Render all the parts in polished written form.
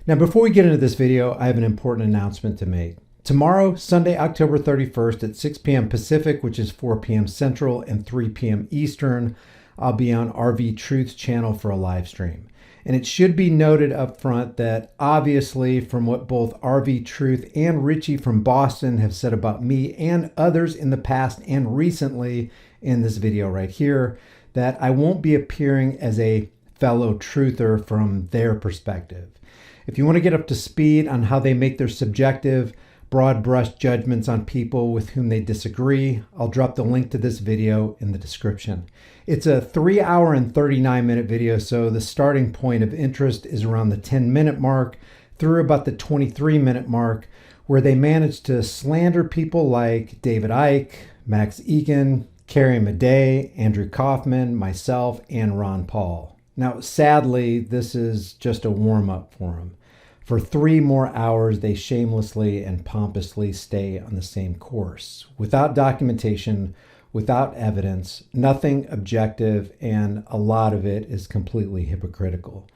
Now, before we get into this video, I have an important announcement to make. Tomorrow, Sunday, October 31st at 6 p.m. Pacific, which is 4 p.m. Central and 3 p.m. Eastern, I'll be on RV Truth channel for a live stream. And it should be noted up front that obviously from what both RV Truth and Richie from Boston have said about me and others in the past and recently in this video right here, that I won't be appearing as a fellow truther from their perspective. If you want to get up to speed on how they make their subjective, broad brush judgments on people with whom they disagree, I'll drop the link to this video in the description. It's a 3 hour and 39-minute video, so the starting point of interest is around the 10-minute mark through about the 23-minute mark, where they managed to slander people like David Icke, Max Egan, Carrie Madej, Andrew Kaufman, myself, and Ron Paul. Now, sadly, this is just a warm-up for them. For 3 more hours, they shamelessly and pompously stay on the same course, without documentation, without evidence, nothing objective, and a lot of it is completely hypocritical.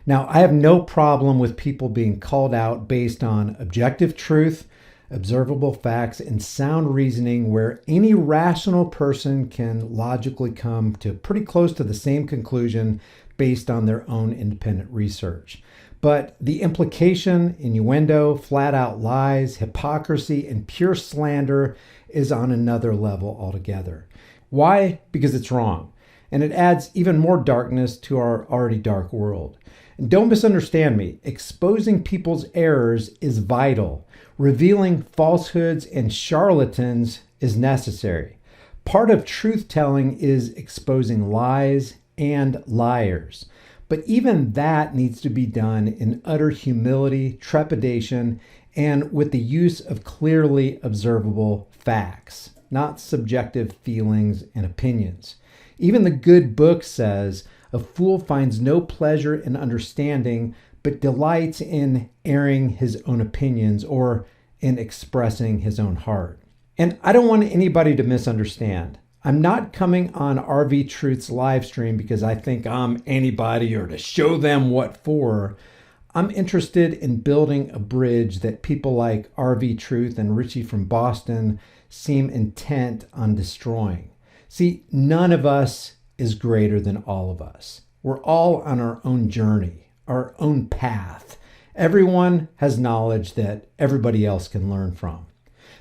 Now, I have no problem with people being called out based on objective truth, observable facts, and sound reasoning where any rational person can logically come to pretty close to the same conclusion based on their own independent research. But the implication, innuendo, flat out lies, hypocrisy, and pure slander is on another level altogether. Why? Because it's wrong. And it adds even more darkness to our already dark world. And don't misunderstand me. Exposing people's errors is vital. Revealing falsehoods and charlatans is necessary. Part of truth-telling is exposing lies and liars. But even that needs to be done in utter humility, trepidation, and with the use of clearly observable facts, not subjective feelings and opinions. Even the good book says, "A fool finds no pleasure in understanding, but delights in airing his own opinions or in expressing his own heart." And I don't want anybody to misunderstand. I'm not coming on RV Truth's live stream because I think I'm anybody or to show them what for. I'm interested in building a bridge that people like RV Truth and Richie from Boston seem intent on destroying. See, none of us is greater than all of us. We're all on our own journey, our own path. Everyone has knowledge that everybody else can learn from.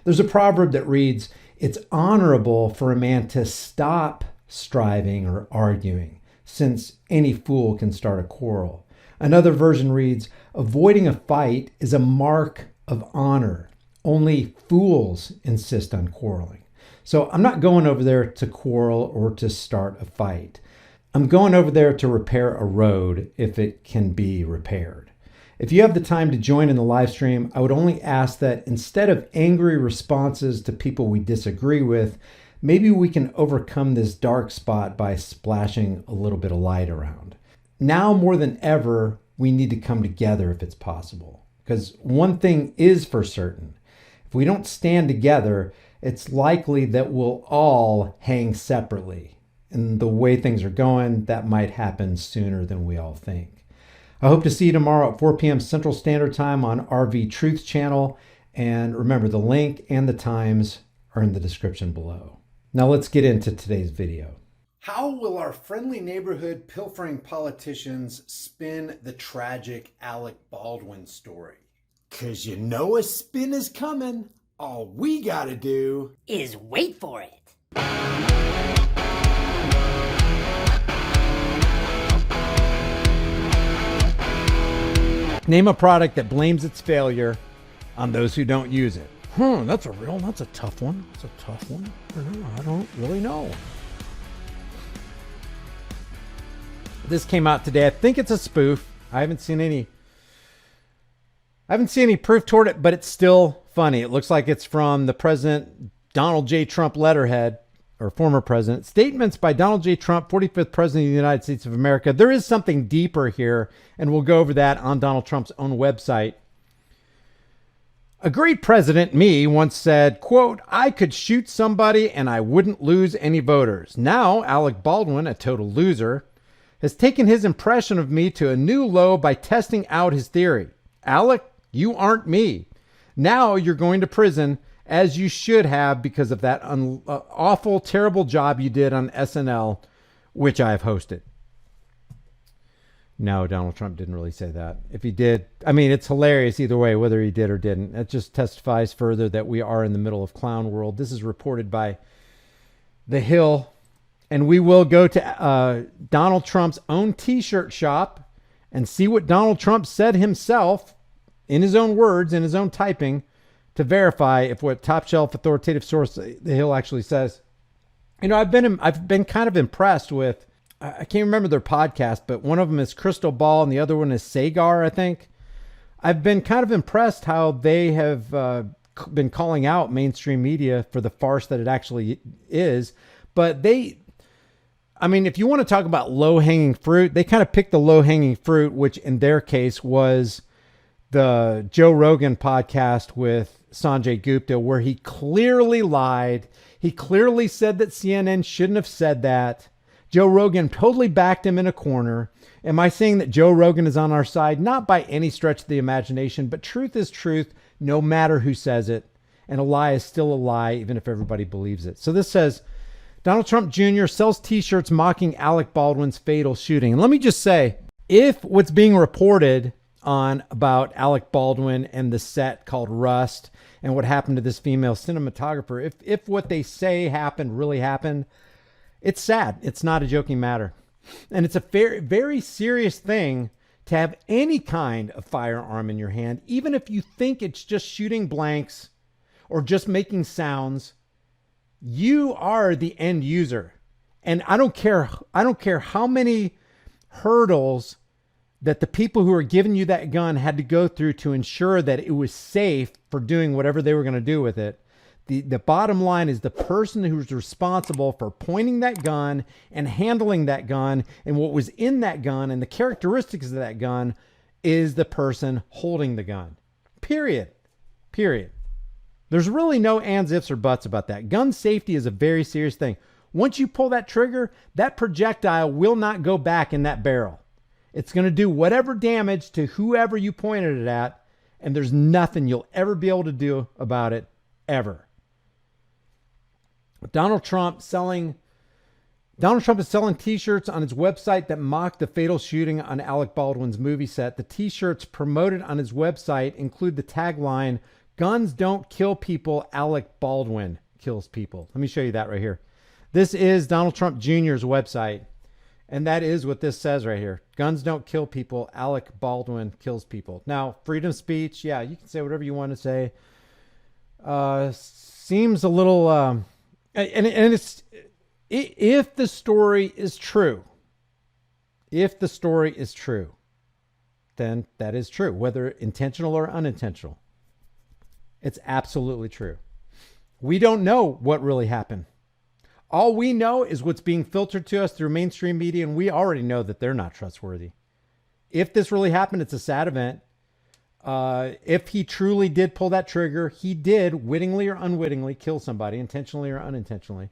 There's a proverb that reads, "It's honorable for a man to stop striving or arguing, since any fool can start a quarrel." Another version reads, "Avoiding a fight is a mark of honor. Only fools insist on quarreling." So I'm not going over there to quarrel or to start a fight. I'm going over there to repair a road if it can be repaired. If you have the time to join in the live stream, I would only ask that instead of angry responses to people we disagree with, maybe we can overcome this dark spot by splashing a little bit of light around. Now more than ever, we need to come together if it's possible. Because one thing is for certain, if we don't stand together, it's likely that we'll all hang separately. And the way things are going, that might happen sooner than we all think. I hope to see you tomorrow at 4 p.m. Central Standard Time on RV Truth channel. And remember, the link and the times are in the description below. Now let's get into today's video. How will our friendly neighborhood pilfering politicians spin the tragic Alec Baldwin story? 'Cause you know a spin is coming. All we gotta do is wait for it. Name a product that blames its failure on those who don't use it. That's a tough one. That's a tough one. I don't really know. This came out today. I think it's a spoof. I haven't seen any proof toward it, but it's still funny. It looks like it's from the President Donald J. Trump letterhead, or former president. Statements by Donald J. Trump, 45th President of the United States of America. There is something deeper here, and we'll go over that on Donald Trump's own website. A great president, me, once said, quote, "I could shoot somebody and I wouldn't lose any voters. Now, Alec Baldwin, a total loser, has taken his impression of me to a new low by testing out his theory. Alec, you aren't me. Now you're going to prison, as you should have, because of that awful, terrible job you did on SNL, which I have hosted. No, Donald Trump didn't really say that. If he did, I mean, it's hilarious either way, whether he did or didn't. It just testifies further that we are in the middle of clown world. This is reported by The Hill. And we will go to Donald Trump's own T-shirt shop and see what Donald Trump said himself in his own words, in his own typing, to verify if what top shelf authoritative source The Hill actually says. You know, I've been kind of impressed with, I can't remember their podcast, but one of them is Crystal Ball and the other one is Sagar, I think. I've been kind of impressed how they have been calling out mainstream media for the farce that it actually is. But I mean, if you want to talk about low-hanging fruit, they kind of picked the low-hanging fruit, which in their case was the Joe Rogan podcast with Sanjay Gupta, where he clearly lied. He clearly said that CNN shouldn't have said that. Joe Rogan totally backed him in a corner. Am I saying that Joe Rogan is on our side? Not by any stretch of the imagination, but truth is truth, no matter who says it. And a lie is still a lie, even if everybody believes it. So this says, Donald Trump Jr. sells T-shirts mocking Alec Baldwin's fatal shooting. And let me just say, if what's being reported on about Alec Baldwin and the set called Rust and what happened to this female cinematographer, if what they say happened really happened, it's sad. It's not a joking matter. And it's a very, very serious thing to have any kind of firearm in your hand, even if you think it's just shooting blanks or just making sounds. You are the end user. And I don't care how many hurdles that the people who are giving you that gun had to go through to ensure that it was safe for doing whatever they were going to do with it. The bottom line is the person who's responsible for pointing that gun and handling that gun and what was in that gun and the characteristics of that gun is the person holding the gun. Period. There's really no ands, ifs, or buts about that. Gun safety is a very serious thing. Once you pull that trigger, that projectile will not go back in that barrel. It's going to do whatever damage to whoever you pointed it at, and there's nothing you'll ever be able to do about it, ever. Donald Trump is selling T-shirts on his website that mock the fatal shooting on Alec Baldwin's movie set. The T-shirts promoted on his website include the tagline, "Guns don't kill people, Alec Baldwin kills people." Let me show you that right here. This is Donald Trump Jr.'s website, and that is what this says right here. Guns don't kill people, Alec Baldwin kills people. Now, freedom of speech, yeah, you can say whatever you want to say. Seems a little... And it's, if the story is true, then that is true, whether intentional or unintentional. It's absolutely true. We don't know what really happened. All we know is what's being filtered to us through mainstream media, and we already know that they're not trustworthy. If this really happened, it's a sad event. If he truly did pull that trigger, he did, wittingly or unwittingly, kill somebody, intentionally or unintentionally.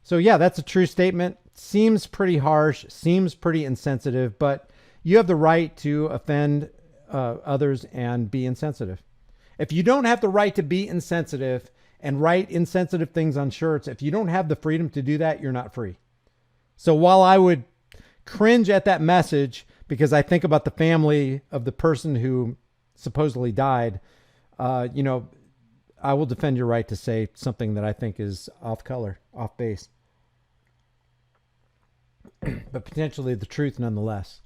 So yeah, that's a true statement. Seems pretty harsh, seems pretty insensitive, but you have the right to offend others and be insensitive. If you don't have the right to be insensitive and write insensitive things on shirts, if you don't have the freedom to do that, you're not free. So while I would cringe at that message because I think about the family of the person who supposedly died, I will defend your right to say something that I think is off color, off base, but potentially the truth nonetheless.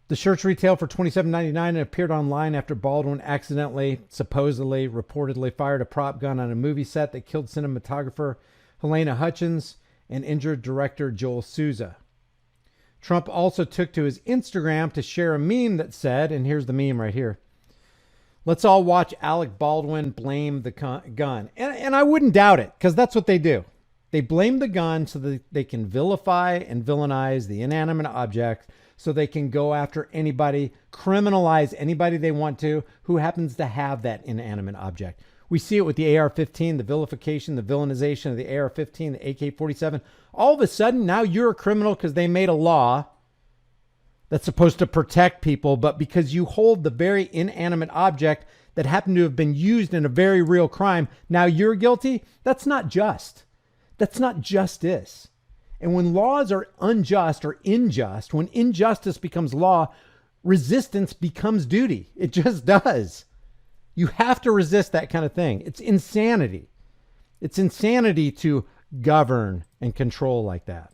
The shirts retail for $27.99 and appeared online after Baldwin accidentally, supposedly, reportedly fired a prop gun on a movie set that killed cinematographer Helena Hutchins and injured director Joel Souza. Trump also took to his Instagram to share a meme that said, and here's the meme right here, "Let's all watch Alec Baldwin blame the gun." And I wouldn't doubt it, because that's what they do. They blame the gun so that they can vilify and villainize the inanimate object, so they can go after anybody, criminalize anybody they want to who happens to have that inanimate object. We see it with the AR-15, the vilification, the villainization of the AR-15, the AK-47. All of a sudden, now you're a criminal because they made a law that's supposed to protect people, but because you hold the very inanimate object that happened to have been used in a very real crime, now you're guilty? That's not just. That's not justice. And when laws are unjust or unjust, when injustice becomes law, resistance becomes duty. It just does. You have to resist that kind of thing. It's insanity. It's insanity to govern and control like that.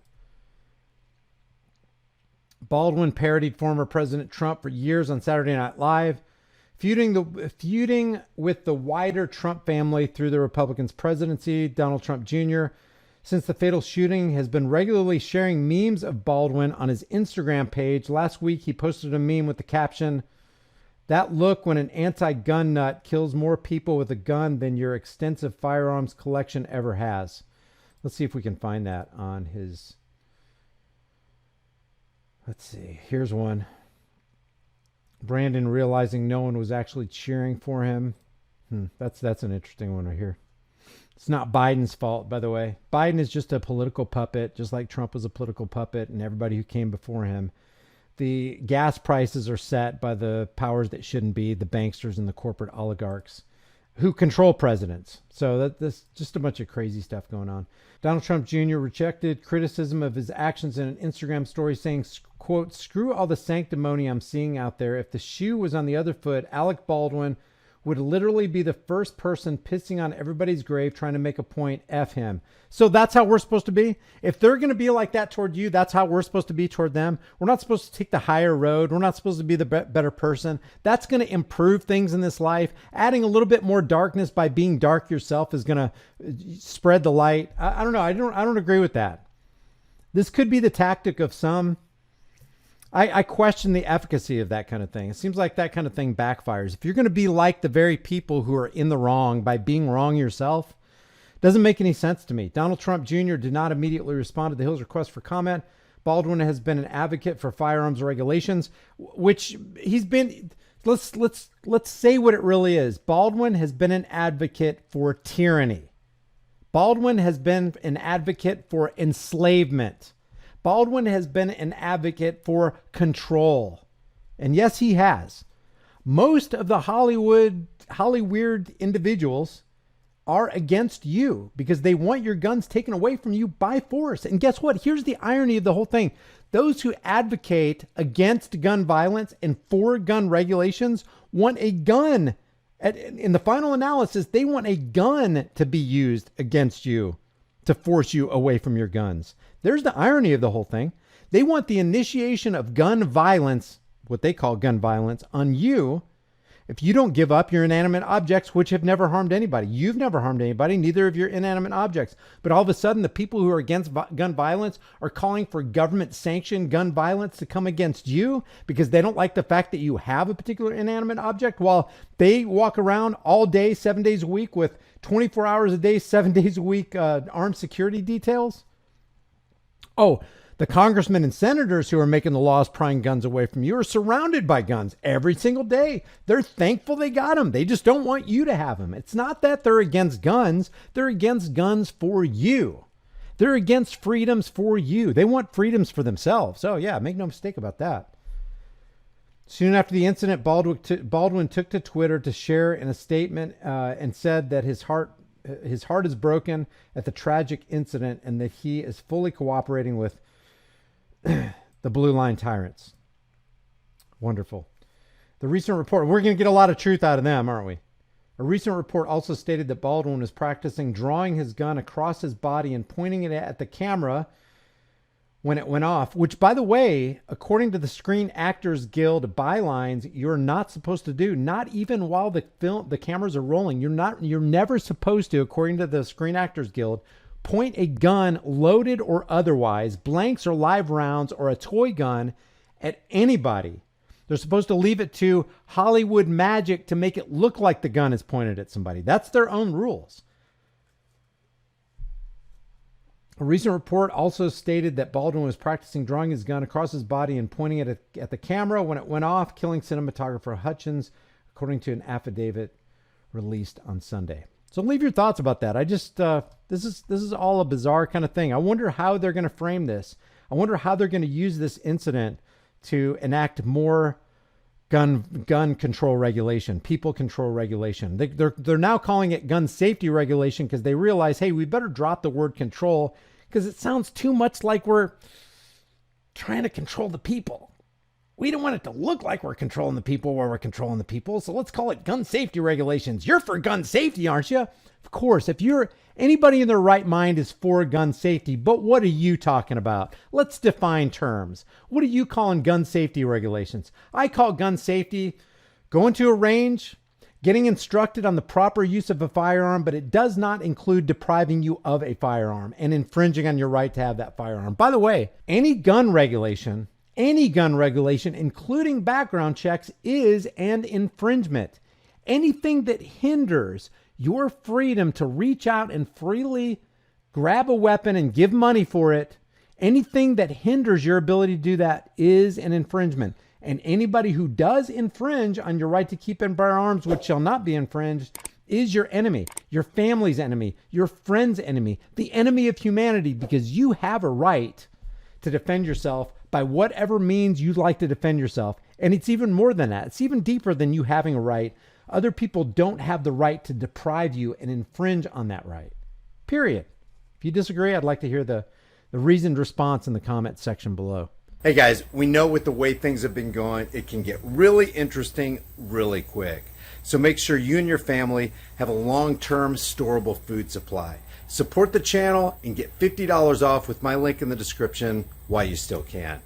Baldwin parodied former President Trump for years on Saturday Night Live, feuding with the wider Trump family through the Republicans' presidency. Donald Trump Jr., since the fatal shooting, has been regularly sharing memes of Baldwin on his Instagram page. Last week, he posted a meme with the caption, "That look when an anti-gun nut kills more people with a gun than your extensive firearms collection ever has." Let's see if we can find that on his... Let's see. Here's one. Brandon realizing no one was actually cheering for him. That's an interesting one right here. It's not Biden's fault, by the way. Biden is just a political puppet, just like Trump was a political puppet and everybody who came before him. The gas prices are set by the powers that shouldn't be, the banksters and the corporate oligarchs who control presidents. So that's just a bunch of crazy stuff going on. Donald Trump Jr. rejected criticism of his actions in an Instagram story, saying, quote, "Screw all the sanctimony I'm seeing out there. If the shoe was on the other foot, Alec Baldwin would literally be the first person pissing on everybody's grave trying to make a point. F him." So that's how we're supposed to be. If they're going to be like that toward you, that's how we're supposed to be toward them. We're not supposed to take the higher road. We're not supposed to be the better person. That's going to improve things in this life. Adding a little bit more darkness by being dark yourself is going to spread the light. I don't know. I don't agree with that. This could be the tactic of some. I question the efficacy of that kind of thing. It seems like that kind of thing backfires. If you're going to be like the very people who are in the wrong by being wrong yourself, it doesn't make any sense to me. Donald Trump Jr. did not immediately respond to the Hill's request for comment. Baldwin has been an advocate for firearms regulations, which he's been. Let's say what it really is. Baldwin has been an advocate for tyranny. Baldwin has been an advocate for enslavement. Baldwin has been an advocate for control. And yes, he has. Most of the Hollywood individuals are against you because they want your guns taken away from you by force. And guess what? Here's the irony of the whole thing. Those who advocate against gun violence and for gun regulations want a gun. In the final analysis, they want a gun to be used against you to force you away from your guns. There's the irony of the whole thing. They want the initiation of gun violence, what they call gun violence, on you if you don't give up your inanimate objects, which have never harmed anybody. You've never harmed anybody, neither of your inanimate objects. But all of a sudden, the people who are against gun violence are calling for government-sanctioned gun violence to come against you because they don't like the fact that you have a particular inanimate object, while they walk around all day, 7 days a week with 24 hours a day, 7 days a week armed security details. Oh, the congressmen and senators who are making the laws prying guns away from you are surrounded by guns every single day. They're thankful they got them. They just don't want you to have them. It's not that they're against guns. They're against guns for you. They're against freedoms for you. They want freedoms for themselves. So yeah, make no mistake about that. Soon after the incident, Baldwin took to Twitter to share in a statement and said that his heart is broken at the tragic incident and that he is fully cooperating with the Blue Line tyrants. Wonderful. The recent report, we're going to get a lot of truth out of them, aren't we? A recent report also stated that Baldwin was practicing drawing his gun across his body and pointing it at the camera when it went off, which, by the way, according to the Screen Actors Guild bylines, you're not supposed to do, not even while the cameras are rolling. You're never supposed to, according to the Screen Actors Guild, point a gun, loaded or otherwise, blanks or live rounds or a toy gun, at anybody. They're supposed to leave it to Hollywood magic to make it look like the gun is pointed at somebody. That's their own rules. A recent report also stated that Baldwin was practicing drawing his gun across his body and pointing it at the camera when it went off, killing cinematographer Hutchins, according to an affidavit released on Sunday. So leave your thoughts about that. I just, this is all a bizarre kind of thing. I wonder how they're going to frame this. I wonder how they're going to use this incident to enact more gun control regulation, people control regulation. They're now calling it gun safety regulation because they realize, hey, we better drop the word control because it sounds too much like we're trying to control the people. We don't want it to look like we're controlling the people while we're controlling the people. So let's call it gun safety regulations. You're for gun safety, aren't you? Of course, if you're anybody in their right mind is for gun safety, but what are you talking about? Let's define terms. What are you calling gun safety regulations? I call gun safety going to a range, getting instructed on the proper use of a firearm, but it does not include depriving you of a firearm and infringing on your right to have that firearm. By the way, any gun regulation, including background checks, is an infringement. Anything that hinders your freedom to reach out and freely grab a weapon and give money for it, anything that hinders your ability to do that is an infringement. And anybody who does infringe on your right to keep and bear arms, which shall not be infringed, is your enemy, your family's enemy, your friend's enemy, the enemy of humanity, because you have a right to defend yourself by whatever means you'd like to defend yourself. And it's even more than that. It's even deeper than you having a right. Other people don't have the right to deprive you and infringe on that right. Period. If you disagree, I'd like to hear the reasoned response in the comment section below. Hey guys, we know with the way things have been going, it can get really interesting really quick. So make sure you and your family have a long-term storable food supply. Support the channel and get $50 off with my link in the description while you still can.